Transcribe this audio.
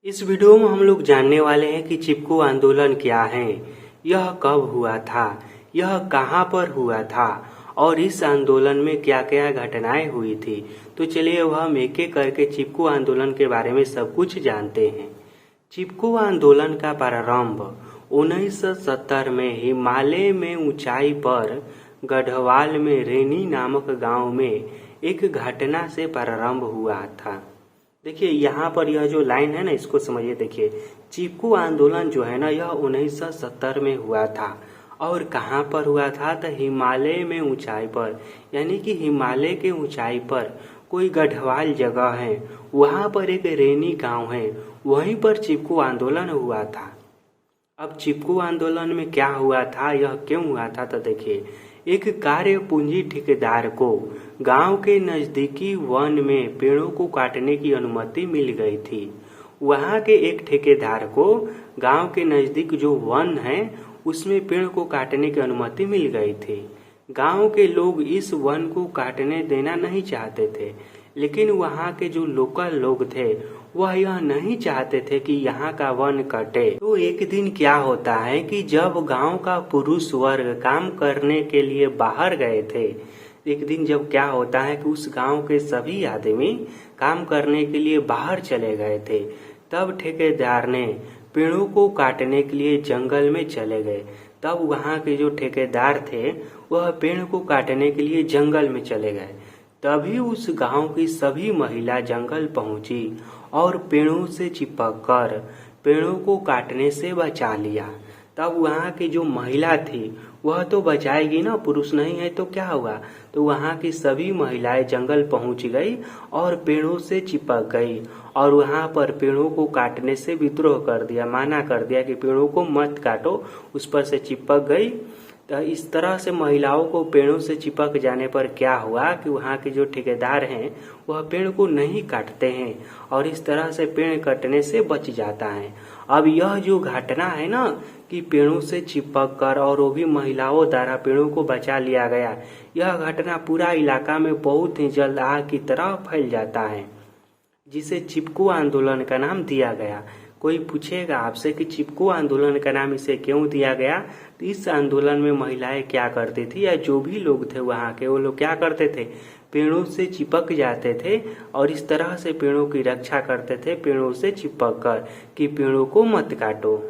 इस वीडियो में हम लोग जानने वाले हैं कि चिपको आंदोलन क्या है, यह कब हुआ था, यह कहां पर हुआ था और इस आंदोलन में क्या क्या घटनाएं हुई थी। तो चलिए अब हम एक एक करके चिपको आंदोलन के बारे में सब कुछ जानते हैं। चिपको आंदोलन का प्रारंभ 1970 में हिमालय में ऊंचाई पर गढ़वाल में रेनी नामक गांव में एक घटना से प्रारंभ हुआ था। देखिए यहाँ पर यह जो लाइन है ना, इसको समझिए। देखिए चिपको आंदोलन जो है ना, यह 1970 में हुआ था और कहाँ पर हुआ था, तो हिमालय में ऊंचाई पर, यानी कि हिमालय के ऊंचाई पर कोई गढ़वाल जगह है, वहाँ पर एक रेनी गांव है, वहीं पर चिपको आंदोलन हुआ था। अब चिपको आंदोलन में क्या हुआ था, यह क्यों हुआ था, तो देखिए एक कार्य पूंजी ठेकेदार को गांव के नजदीकी वन में पेड़ों को काटने की अनुमति मिल गई थी। वहां के एक ठेकेदार को गांव के नजदीक जो वन है उसमें पेड़ को काटने की अनुमति मिल गई थी। गांव के लोग इस वन को काटने देना नहीं चाहते थे, लेकिन वहां के जो लोकल लोग थे वह यह नहीं चाहते थे कि यहाँ का वन कटे। तो एक दिन क्या होता है कि जब गांव का पुरुष वर्ग काम करने के लिए बाहर गए थे, एक दिन जब क्या होता है कि उस गांव के सभी आदमी काम करने के लिए बाहर चले गए थे, तब ठेकेदार ने पेड़ों को काटने के लिए जंगल में चले गए। तब वहाँ के जो ठेकेदार थे वह पेड़ को काटने के लिए जंगल में चले गए। तभी उस गांव की सभी महिला जंगल पहुंची और पेड़ों से चिपककर पेड़ों को काटने से बचा लिया। तब वहाँ की जो महिला थी वह तो बचाएगी ना, पुरुष नहीं है तो क्या हुआ, तो वहाँ की सभी महिलाएं जंगल पहुंच गई और पेड़ों से चिपक गई और वहाँ पर पेड़ों को काटने से विद्रोह कर दिया, माना कर दिया कि पेड़ों को मत काटो, उस पर से चिपक गई। तो इस तरह से महिलाओं को पेड़ों से चिपक जाने पर क्या हुआ कि वहाँ के जो ठेकेदार हैं वह पेड़ को नहीं काटते हैं और इस तरह से पेड़ कटने से बच जाता है। अब यह जो घटना है ना कि पेड़ों से चिपक कर और वो भी महिलाओं द्वारा पेड़ों को बचा लिया गया, यह घटना पूरा इलाका में बहुत ही जल्द आग की तरह फैल जाता है, जिसे चिपको आंदोलन का नाम दिया गया। कोई पूछेगा आपसे कि चिपको आंदोलन का नाम इसे क्यों दिया गया, तो इस आंदोलन में महिलाएं क्या करती थी या जो भी लोग थे वहाँ के, वो लोग क्या करते थे, पेड़ों से चिपक जाते थे और इस तरह से पेड़ों की रक्षा करते थे, पेड़ों से चिपक कर कि पेड़ों को मत काटो।